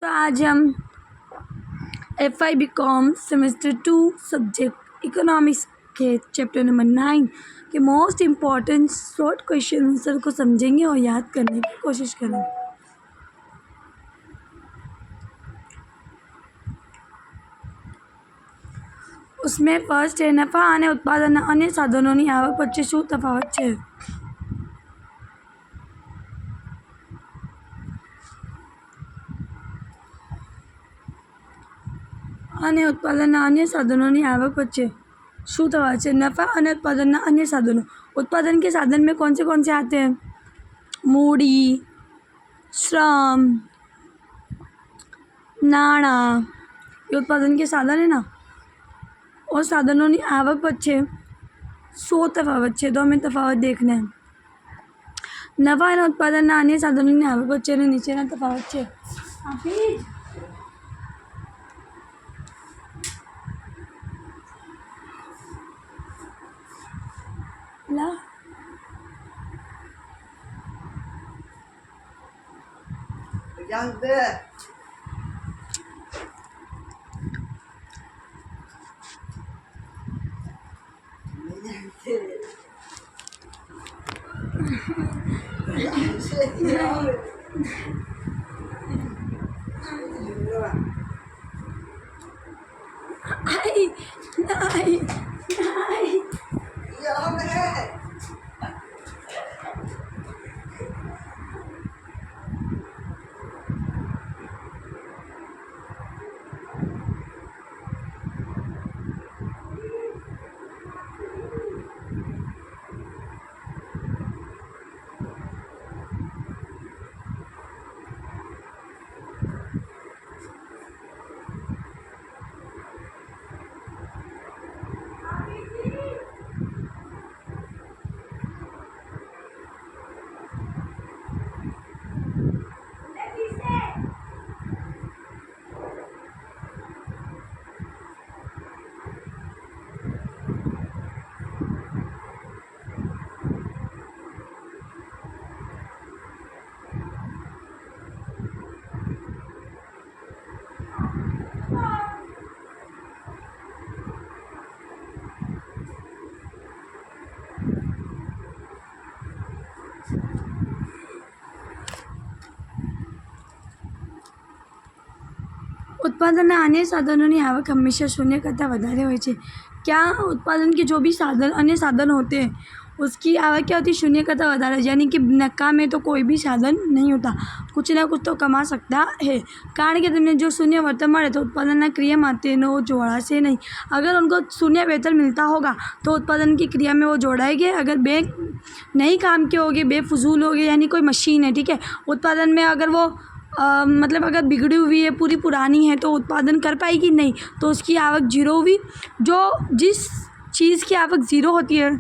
तो आज हम FI BCom semester 2 subject economics के चैप्टर नंबर 9 के most important short question answer को समझेंगे और याद करने की कोशिश करेंगे। उसमें फर्स्ट है, नफा અને ઉત્પાદનના અન્ય સાધનોની આવક વચ્ચે શું તફાવત છે? અને ઉત્પાદનના અન્ય સાધનોની આવક વચ્ચે શું તફાવત છે? नफा અને ઉત્પાદનના અન્ય સાધનો। उत्पादन के साधन में कौन से आते हैं? मूड़ी, श्रम, नाणा, ये उत्पादन के साधन है ना। और साधनों की आवक वच्चे शो तफावत है, तो हमें तफावत देखना है। नफा અને ઉત્પાદનના અન્ય સાધનોની આવક વચ્ચેનો નીચેના તફાવત છે। उत्पादन अन्य साधनों की आवक हमेशा शून्य करता વધારે હોય છે। क्या उत्पादन के जो भी साधन अन्य साधन होते हैं उसकी आवक क्या होती है? शून्य करता વધારે, यानी कि नक्का में तो कोई भी साधन नहीं होता, कुछ ना कुछ तो कमा सकता है। कारण कि तुमने जो शून्य वर्तन મળે तो उत्पादन क्रिया में तेनो जोड़ाશે नहीं। अगर उनको शून्य वेतन मिलता होगा तो उत्पादन की क्रिया में वो जोड़ाएंगे। अगर बे नहीं काम के होगे, बेफजूल होगे, यानी कोई मशीन है, ठीक है, उत्पादन में अगर वो मतलब अगर बिगड़ी हुई है, पूरी पुरानी है, तो उत्पादन कर पाएगी नहीं, तो उसकी आवक जीरो हुई। जो जिस चीज़ की आवक ज़ीरो होती है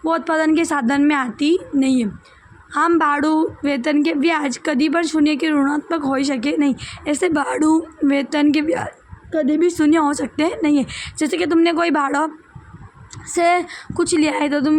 वो उत्पादन के साधन में आती नहीं है। आम भाड़ू वेतन के ब्याज कभी पर शून्य के ऋणात्मक हो सके नहीं। ऐसे भाड़ू वेतन के ब्याज कभी भी शून्य हो सकते नहीं है। जैसे कि तुमने कोई भाड़ा से कुछ लिया है तो तुम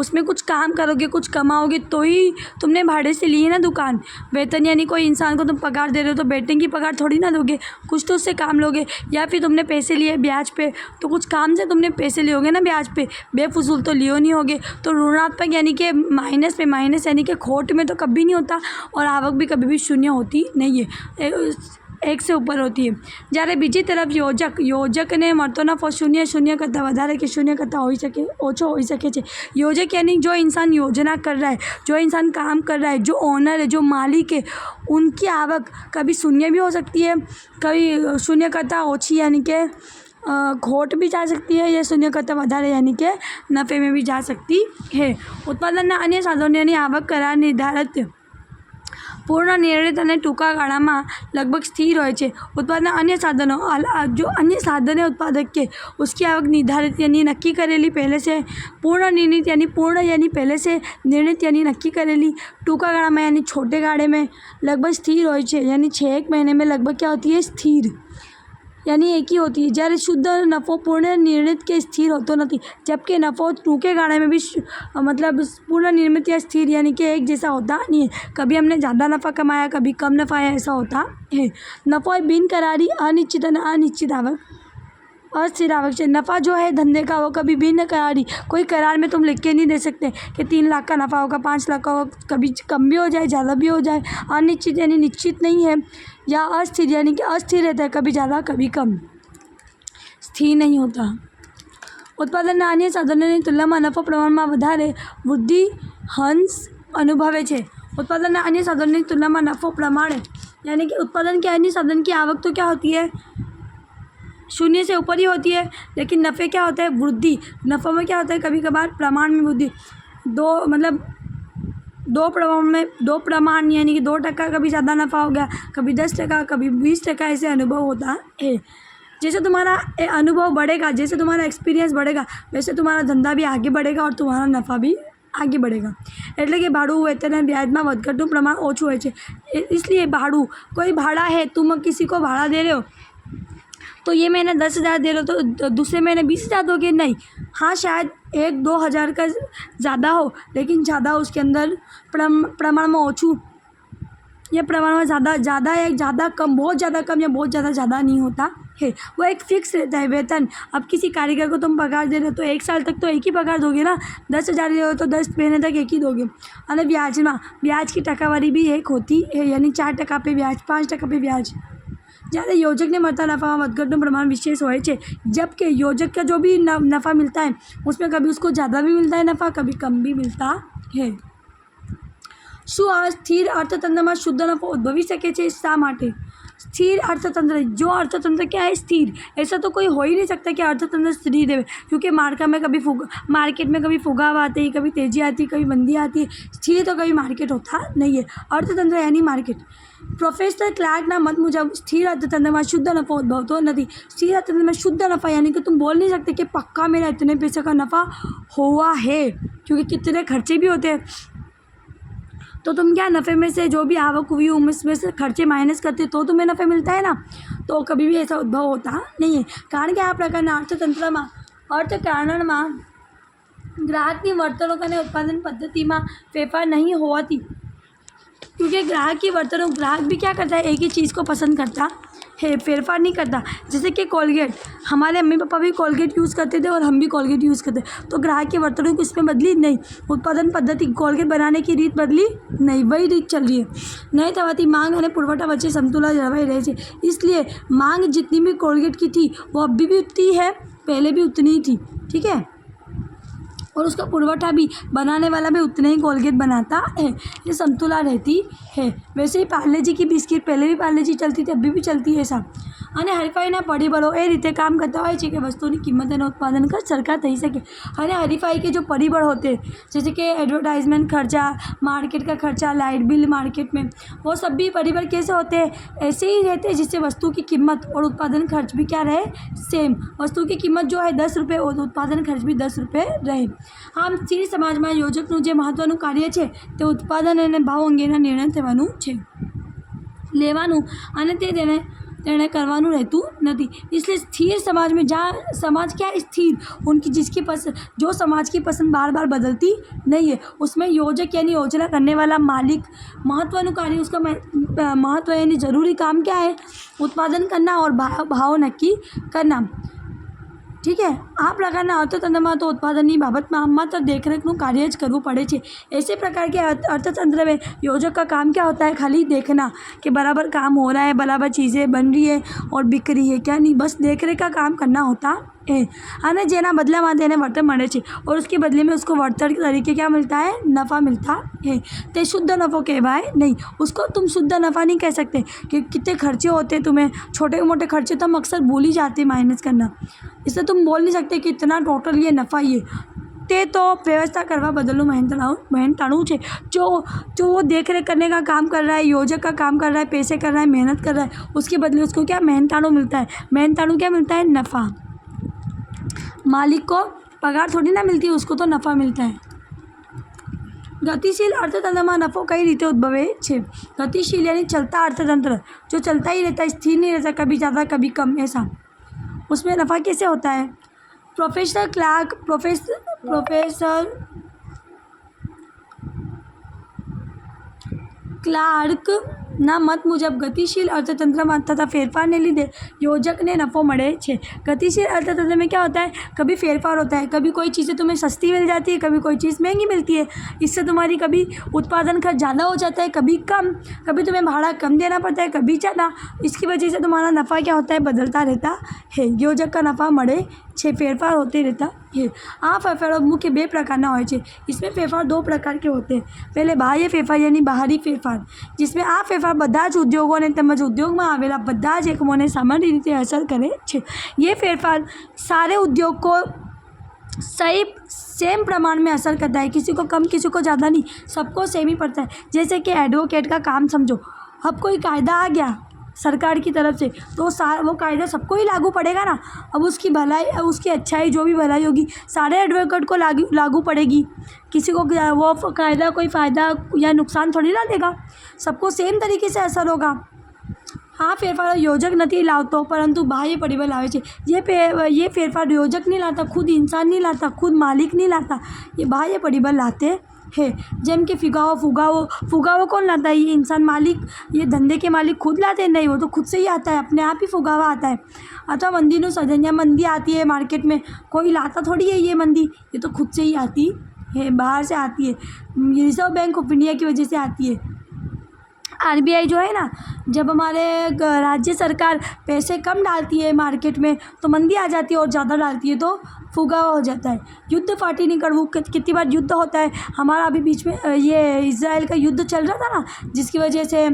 उसमें कुछ काम करोगे, कुछ कमाओगे, तो ही तुमने भाड़े से ली है ना दुकान। वेतन यानी कोई इंसान को तुम पगार दे रहे हो तो बेटे की पगार थोड़ी ना दोगे, कुछ तो उससे काम लोगे। या फिर तुमने पैसे लिए ब्याज पे, तो कुछ काम से तुमने पैसे लियोगे ना ब्याज पे, बेफजूल तो लियो नहीं होगे। तो ऋणात्मक यानी कि माइनस में, माइनस यानी कि खोट में तो कभी नहीं होता, और आवक भी कभी भी शून्य होती नहीं है, एक से ऊपर होती है। જ્યારે બીજી તરફ યોજકને મળતો નફો શૂન્ય કરતાં વધારે કે શૂન્ય કરતાં ઓછો હોઈ શકે છે। યોજક यानी जो इंसान योजना कर रहा है, जो इंसान काम कर रहा है, जो ओनर है, जो मालिक है, उनकी आवक कभी शून्य भी हो सकती है, कभी शून्य करતાં ओછી यानी कि खोट भी जा सकती है, या शून्य करતાં વધારે यानी कि नफ़े में भी जा सकती है। उत्पादनના अन्य साधनोની आवक करार निर्धारित पूर्ण निर्णित અને ટૂંકા ગાળામાં लगभग स्थिर હોય છે। उत्पादन अन्य साधनों, जो अन्य साधन है उत्पादक के, उसकी आवक निर्धारित यानी नक्की करेली पहले से, पूर्ण निर्णित यानी पूर्ण यानी पहले से, निर्णित यानी नक्की करेली, टूका गाड़ा में यानी छोटे गाड़े में, लगभग स्थिर હોય છે यानी 6 महीने में लगभग क्या होती है? स्थिर। यानी एकी होती है। જ્યારે શુદ્ધ નફો પૂર્ણ નિર્ણિત કે સ્થિર હોતો નથી, जबकि नफ़ो टूके गाड़े में भी मतलब पूर्ण निर्मित या स्थिर यानी कि एक जैसा होता नहीं है। कभी हमने ज़्यादा नफ़ा कमाया, कभी कम नफ़ा आया, ऐसा होता है। नफ़ो एक बिनकरारी अनिश्चित अनिश्चित आवक अस्थिर आवक से नफ़ा जो है धंधे का वो कभी भी न करारी, कोई करार में तुम लिख के नहीं दे सकते कि 3 लाख का नफ़ा होगा, 5 लाख का होगा, कभी कम भी हो जाए ज़्यादा भी हो जाए। अनिश्चित यानी निश्चित नहीं है, या अस्थिर यानी कि अस्थिर रहता है, कभी ज़्यादा कभी कम, स्थिर नहीं होता। उत्पादनના અન્ય સાધનોની તુલનામાં નફો પ્રમાણમાં વધારે વૃદ્ધિ હંસ અનુભવે છે। उत्पादनના अन्य साधनों की तुलना में नफ़ो प्रमाण यानी कि उत्पादन के अन्य साधन की आवक तो क्या होती है, शून्य से ऊपर ही होती है, लेकिन नफ़े क्या होता है, वृद्धि। नफ़ों में क्या होता है, कभी कभार प्रमाण में वृद्धि, दो प्रमाण यानी कि 2% कभी ज़्यादा नफ़ा हो गया, कभी 10%, कभी 20%, ऐसे अनुभव होता है। जैसे तुम्हारा अनुभव बढ़ेगा, जैसे तुम्हारा एक्सपीरियंस बढ़ेगा, वैसे तुम्हारा धंधा भी आगे बढ़ेगा और तुम्हारा नफ़ा भी आगे बढ़ेगा। એટલે કે ભાડું વેતન અને વ્યાજમાં વધઘટનું પ્રમાણ ઓછું હોય છે। इसलिए भाड़ू, कोई भाड़ा है, तुम किसी को भाड़ा दे रहे हो तो ये महीने 10,000 दे रहे हो तो दूसरे महीने 20,000 दोगे, नहीं। हाँ, शायद 1-2 हज़ार का ज़्यादा हो, लेकिन ज़्यादा उसके अंदर प्रमाण में ओछू या प्रमाण में ज़्यादा या ज़्यादा कम, बहुत ज़्यादा कम या बहुत ज़्यादा नहीं होता है। वो एक फिक्स रहता है वेतन। अब किसी कारीगर को तुम पगार दे रहे हो तो 1 साल तक तो एक ही पगार दोगे ना, 10,000 दे रहे हो तो 10 महीने तक एक ही दोगे। और ब्याज की टकावारी भी एक होती है, यानी 4% पे ब्याज, 5% पे ब्याज। જ્યારે યોજકને મળતા નફામાં વધઘટનું પ્રમાણ વિશેષ હોય છે, जबकि योजक का जो भी नफ़ा मिलता है उसमें कभी उसको ज़्यादा भी मिलता है नफ़ा, कभी कम भी मिलता है। શું આ સ્થિર અર્થતંત્રમાં શુદ્ધ નફો ઉદ્ભવી શકે છે? શા માટે? स्थिर अर्थतंत्र, जो अर्थतंत्र क्या है, स्थिर। ऐसा तो कोई हो ही नहीं सकता कि अर्थतंत्र स्थिर है, क्योंकि मार्केट में कभी फुगाव आते ही, कभी तेज़ी आती है, कभी मंदी आती है। स्थिर तो कभी मार्केट होता नहीं है। अर्थतंत्र यानी मार्केट। प्रोफेसर क्लार्कના મત મુજબ स्थिर अर्थतंत्र में शुद्ध नफ़ा उद्भवतो नहीं। स्थिर अर्थतंत्र में शुद्ध नफ़ा यानी कि तुम बोल नहीं सकते कि पक्का मेरा इतने पैसे का नफ़ा हुआ है, क्योंकि कितने खर्चे भी होते हैं। तो तुम क्या नफ़े में से जो भी आवक हुई उसमें से खर्चे माइनस करते तो तुम्हें नफ़े मिलता है ना, तो कभी भी ऐसा उद्भव होता नहीं है। कारण કે આ પ્રકારના અર્થતંત્રમાં અર્થકારણમાં ગ્રાહકની વર્તણૂક અને ઉત્પાદન પદ્ધતિમાં ફેરફાર નહીં હોવાથી, क्योंकि ग्राहक की वर्तणूक, ग्राहक भी क्या करता है, एक ही चीज़ को पसंद करता है, फेरफार नहीं करता। जैसे कि कोलगेट, हमारे मम्मी पापा भी कोलगेट यूज़ करते थे और हम भी कोलगेट यूज़ करते, तो ग्राहक की वर्तणूक उसमें बदली नहीं। उत्पादन पद्धति, कोलगेट बनाने की रीत बदली नहीं, वही रीत चल रही है। नहीं थवाती मांग और पुरवठा वच्चे समतुलन जळवाई रहे छे। इसलिए मांग जितनी भी कोलगेट की थी वो अभी भी उतनी है, पहले भी उतनी ही थी, ठीक है, और उसका पुरवठा भी, बनाने वाला भी उतने ही कोलगेट बनाता है, ये समतुला रहती है। वैसे ही पार्ले जी की बिस्किट, पहले भी पार्ले जी चलती थी, अभी भी चलती है सब। અને હરીફાઈના પરિબળો એ રીતે કામ કરતા હોય છે કે વસ્તુની કિંમત અને ઉત્પાદન ખર્ચ સરખા થઈ શકે। અને हरीफाई के जो परिबल होते हैं, जैसे कि एडवर्टाइजमेंट खर्चा, मार्केट का खर्चा, लाइट बिल मार्केट में, वो सब भी परिबल कैसे होते हैं, ऐसे ही रहते हैं जिससे वस्तु की कीमत और उत्पादन खर्च भी क्या रहे, सेम। वस्तु की कीमत जो है 10 रुपये और उत्पादन खर्च भी 10 रुपये रहे। આમ સ્થિર સમાજમાં યોજકનું જે મહત્ત્વનું કાર્ય છે તે ઉત્પાદન અને ભાવ અંગેના નિર્ણય લેવાનું અને તેણે કરવાનું રહેતું નથી। इसलिए स्थिर समाज में, जहाँ समाज क्या है, स्थिर, उनकी जिसकी पसंद, जो समाज की पसंद बार बार बदलती नहीं है, उसमें योजक यानी योजना करने वाला मालिक महत्वનું कार्य, उसका महत्व यानी ज़रूरी काम क्या है, उत्पादन करना और भाव नक्की करना, ठीक है। आ प्रकारना अर्थतंत्રમાં तो उत्पादनની બાબતમાં मात्र देखरेखનું कार्य ज करવું પડે છે। ऐसे प्रकार के अर्थतंत्र में योजक का काम क्या होता है, खाली देखना कि बराबर काम हो रहा है, बराबर चीज़ें बन रही है और बिक रही है क्या नहीं, बस देखरेख का काम करना होता है। અને જેના બદલામાં તેને વળતર મળે છે और उसके बदले में उसको वળતર तरीके क्या मिलता है, नफ़ा मिलता है, ते शुद्ध नफ़ो कहवाय नहीं। उसको तुम शुद्ध नफ़ा नहीं कह सकते कि कितने खर्चे होते, तुम्हें छोटे मोटे खर्चे तो हम अक्सर भूल ही जाते माइनस करना, इससे तुम बोल नहीं सकते कि इतना टोटल ये नफ़ा ये ते, तो व्यवस्था करवा बदलू मेहनताणु है। जो वो देख रेख करने का काम कर रहा है, योजक का काम कर रहा है, पैसे कर रहा है, मेहनत कर रहा है, उसके बदले उसको क्या मेहनताणु मिलता है। मेहनताणु क्या मिलता है, नफ़ा। मालिक को पगार थोड़ी ना मिलती है, उसको तो नफ़ा मिलता है। ગતિશીલ અર્થતંત્રમાં નફો કઈ રીતે ઉદ્ભવે છે? ગતિશીલ यानी चलता अर्थतंत्र, जो चलता ही रहता है, स्थिर नहीं रहता, कभी ज़्यादा कभी कम, ऐसा। उसमें नफ़ा कैसे होता है? प्रोफेसर ક્લાર્કના મત મુજબ ગતિशील अर्थतंत्र तथा फेरफार ने લીધે योजक ने नफ़ो મળે છે। गतिशील अर्थतंत्र में क्या होता है? कभी फेरफार होता है, कभी कोई चीज़ें तुम्हें सस्ती मिल जाती है, कभी कोई चीज़ महंगी मिलती है। इससे तुम्हारी कभी उत्पादन खर्च ज़्यादा हो जाता है, कभी कम, कभी तुम्हें भाड़ा कम देना पड़ता है, कभी ज़्यादा। इसकी वजह से तुम्हारा नफ़ा क्या होता है? बदलता रहता है। योजक का नफ़ा મળે છે, फेरफार होते रहता है। આ ફેરફારો મુખ્ય બે પ્રકારના હોય છે। इसमें फेरफार दो प्रकार के होते हैं। पहले बाह्य फेरफार यानी बाहरी फेरफार, जिसमें આ ફેરફાર બધા જ ઉદ્યોગોને તેમજ ઉદ્યોગમાં આવેલા બધા જ એકમોને સામાન્ય રીતે અસર કરે છે। ये फेरफार सारे उद्योग को सही सेम प्रमाण में असर करता है, किसी को कम किसी को ज़्यादा नहीं, सबको सेम ही पड़ता है। जैसे कि एडवोकेट का काम समझो, अब कोई कायदा आ गया सरकार की तरफ से, तो वो कायदा सबको ही लागू पड़ेगा ना। अब उसकी भलाई, उसकी अच्छाई, जो भी भलाई होगी सारे एडवोकेट को लागू पड़ेगी। किसी को वो कायदा कोई फ़ायदा या नुकसान थोड़ी ना देगा, सबको सेम तरीके से असर होगा। हाँ, फेरफार योजक नहीं लावतो, परंतु बाह्य परिबळ लावे छे। ये फेरफार योजक नहीं लाता, खुद इंसान नहीं लाता, खुद मालिक नहीं लाता, ये बाह्य परिबळ लाते है। जेम के फुगावो कौन लाता है? ये इंसान मालिक, ये धंधे के मालिक खुद लाते हैं? नहीं, वो तो खुद से ही आता है, अपने आप ही फुगावा आता है। अथवा मंदीનું સર્જન, या मंदी आती है मार्केट में, कोई लाता थोड़ी है ये मंदी, ये तो खुद से ही आती है, बाहर से आती है। रिजर्व बैंक ऑफ इंडिया की वजह से आती है। आरबीआई जो है ना, जब हमारे राज्य सरकार पैसे कम डालती है मार्केट में तो मंदी आ जाती है, और ज़्यादा डालती है तो फुगावा हो जाता है। युद्ध पार्टी नहीं कड़वू, कितनी बार युद्ध होता है हमारा। अभी बीच में ये इजराइल का युद्ध चल रहा था ना, जिसकी वजह से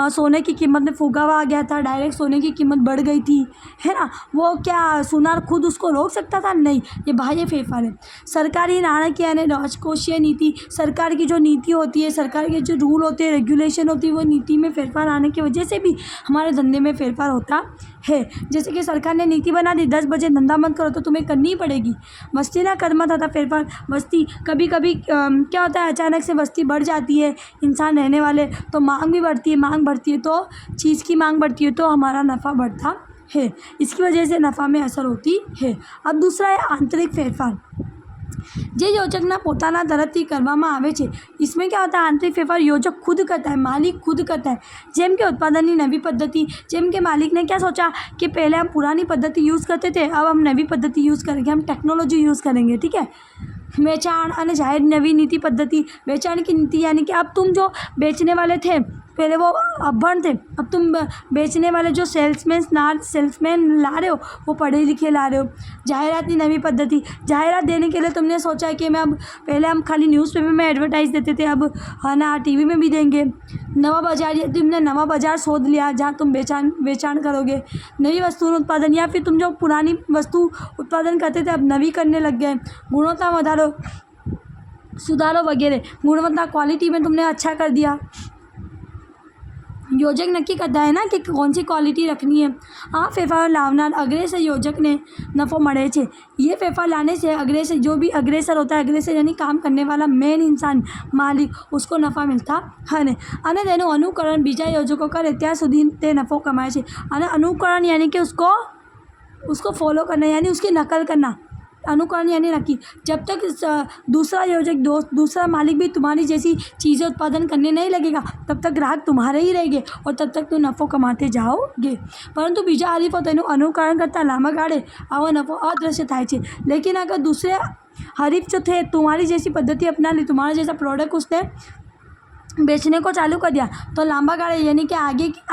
सोने की कीमत में फुगावा आ गया था, डायरेक्ट सोने की कीमत बढ़ गई थी, है ना। वो क्या सुनार खुद उसको रोक सकता था? नहीं, ये बाह्य फेरफार है। सरकारी नाणकीय यानी राजकोषीय नीति, सरकार की जो नीति होती है, सरकार के जो रूल होते हैं, रेगुलेशन होती है, वो नीति में फेरफार आने की वजह से भी हमारे धंधे में फेरफार होता है। जैसे कि सरकार ने नीति बना दी 10 बजे धंधा बंद करो, तो तुम्हें करनी ही पड़ेगी। वस्तीना कदमा था फेरफार, वस्ती कभी कभी क्या होता है, अचानक से वस्ती बढ़ जाती है, इंसान रहने वाले, तो मांग भी बढ़ती है, मांग बढ़ती है तो चीज़ की मांग बढ़ती है तो हमारा नफ़ा बढ़ता है। इसकी वजह से नफ़ा में असर होती है। अब दूसरा है आंतरिक फेरफार, જે યોજકના પોતાના તરફથી કરવામાં આવે છે। इसमें क्या होता है? आंतरिक फेरफार योजक खुद करता है, मालिक खुद करता है। जेम के उत्पादन नवी पद्धति, जेम के मालिक ने क्या सोचा कि पहले हम पुरानी पद्धति यूज़ करते थे, अब हम नवी पद्धति यूज़ करेंगे, हम टेक्नोलॉजी यूज़ करेंगे, ठीक है। वेचाण और जाहिर नवी नीति पद्धति, वेचाण की नीति यानी कि अब तुम जो बेचने वाले थे पहले वो अभण थे, अब तुम बेचने वाले जो सेल्समैन ला रहे हो वो पढ़े लिखे ला रहे हो। जाहिरात की नवी पद्धति, जाहिरात देने के लिए तुमने सोचा कि मैं अब, पहले हम खाली न्यूज़पेपर में एडवर्टाइज देते थे, अब है ना टीवी में भी देंगे। नवा बाजार, तुमने नवा बाजार शोध लिया जहाँ तुम बेचाण करोगे। नई वस्तु उत्पादन, या फिर तुम जो पुरानी वस्तु उत्पादन करते थे अब नवी करने लग गए। गुणवत्ता વધારો, सुधारो वगैरह, गुणवत्ता क्वालिटी में तुमने अच्छा कर दिया। योजक नक्की करता है ना कि कौन सी क्वालिटी रखनी है। आ फेरफार लावनार अग्रेसर योजक ने नफ़ो મળે છે। ये फेरफार लाने से अग्रेसर, जो भी अग्रेसर होता है, अग्रेसर यानी काम करने वाला मेन इंसान, मालिक, उसको नफ़ा मिलता है। અને તેનું અનુકરણ બીજા યોજકો કરે ત્યાં સુધી તે નફો કમાય છે। અને અનુકરણ यानी कि उसको फॉलो करना, यानी उसकी नकल करना। अनुकरण यानी नक्की, जब तक दूसरा योजक, दूसरा मालिक भी तुम्हारी जैसी चीज़ें उत्पादन करने नहीं लगेगा तब तक ग्राहक तुम्हारे ही रहेंगे और तब तक तुम नफ़ो कमाते जाओगे। परंतु बीजा हरीफो तेનું अनुकरण करता लांबा गाળે આવો नफ़ो अदृश्य થાય છે। लेकिन अगर दूसरे हरीफ जो थे तुम्हारी जैसी पद्धति अपना ली, तुम्हारा जैसा प्रोडक्ट उसने बेचने को चालू कर दिया, तो लांबा गाड़े यानी कि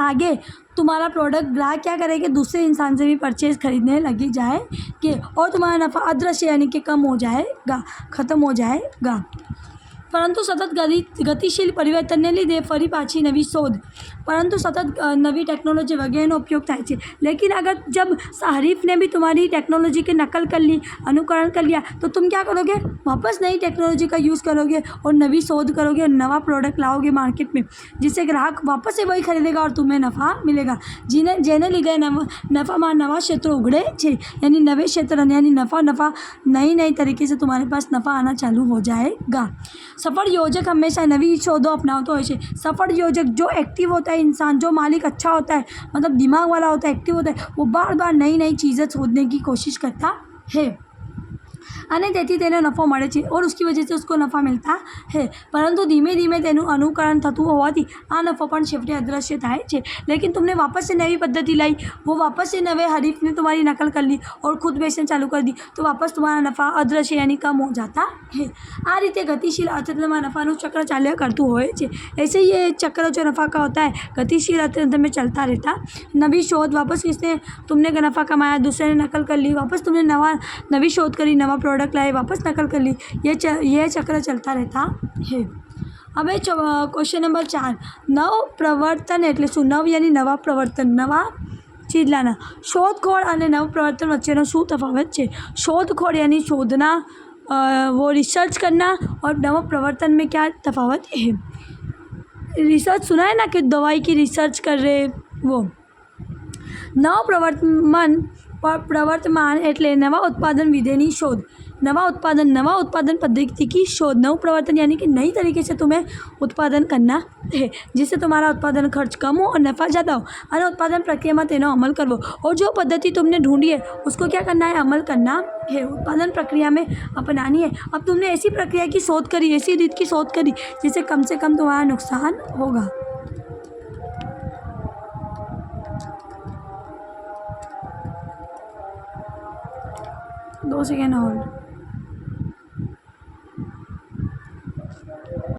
आगे तुम्हारा प्रोडक्ट ग्राहक क्या करेंगे, दूसरे इंसान से भी परचेज खरीदने लगे जाएंगे और तुम्हारा नफ़ा अदृश्य यानी कि कम हो जाएगा, ख़त्म हो जाएगा। परंतु सतत गतिशील परिवर्तन ने લીધે ફરી પાછી નવી શોધ, પરંતુ સતત નવી ટેકનોલોજી વગેરેનો ઉપયોગ થાય છે. लेकिन अगर जब हरीफ ने भी तुम्हारी टेक्नोलॉजी की नकल कर ली, अनुकरण कर लिया, तो तुम क्या करोगे? वापस नई टेक्नोलॉजी का यूज़ करोगे और नवी शोध करोगे और नवा प्रोडक्ट लाओगे मार्केट में, जिससे ग्राहक वापस से वही खरीदेगा और तुम्हें नफ़ा मिलेगा. જેને લીધે नफ़ाમાં नवा क्षेत्र उगड़े છે, यानी नवे क्षेत्र यानी नफ़ा नई तरीके से तुम्हारे पास नफ़ा आना चालू हो जाएगा. सफल योजक हमेशा नवी शोधों अपनाता હોય છે. सफल योजक जो एक्टिव होता है, इंसान जो मालिक अच्छा होता है, मतलब दिमाग वाला होता है, एक्टिव होता है, वो बार बार नई चीज़ें शोधने की कोशिश करता है અને તેથી તેને નફો મળે છે और उसकी वजह से उसको नफ़ा मिलता है. परंतु धीमे धीमे તેનું अनुकरण થતું હોવાથી આ नफ़ो પણ છેવટે अदृश्य થાય છે. लेकिन तुमने वापस से नई पद्धति लाई, वो वापस से नवे हरीफ ने तुम्हारी नकल कर ली और खुद बेचना चालू कर दी, तो वापस तुम्हारा नफ़ा अदृश्य यानी कम हो जाता है. आ रीते गतिशील अर्थतंत्रમાં नफ़ाનું चक्र ચાલ્યા કરતું હોય છે. ऐसे ही ये चक्र जो नफ़ा का होता है गतिशील अर्थतंत्र में चलता रहता. नवी शोध, वापस किसने तुमने नफ़ा कमाया, दूसरे ने नकल कर ली, वापस तुमने नवी शोध करी, नवा प्रोडक्ट लाए, वापस नकल कर ली, ये चक्र चलता रहता है. હવે क्वेश्चन नंबर 4, नव प्रवर्तन એટલે શું? નવ यानी નવા પ્રવર્તન, નવા ચીજ લાના. શોધખોળ અને નવ પ્રવર્તન વચ્ચેનો શું તફાવત છે? શોધખોળ यानी शोधना, वो रिसर्च करना, और नव प्रवर्तन में क्या तफावत है? रिसर्च सुना है ना कि दवाई की रिसर्च कर रहे, वो नव प्रवर्तमान એટલે नवा उत्पादन विधिની शोध, नवा उत्पादन पद्धति की शोध. नव प्रवर्तन यानी कि नई तरीके से तुम्हें उत्पादन करना है, जिससे तुम्हारा उत्पादन खर्च कम हो और नफ़ा ज़्यादा हो, और उत्पादन प्रक्रिया में तेनो अमल करवो. और जो पद्धति तुमने ढूंढी है उसको क्या करना है? अमल करना है, उत्पादन प्रक्रिया में अपनानी है. अब तुमने ऐसी प्रक्रिया की शोध करी, ऐसी रीत की शोध करी जिससे कम से कम तुम्हारा नुकसान होगा. 2 सेकेंड और.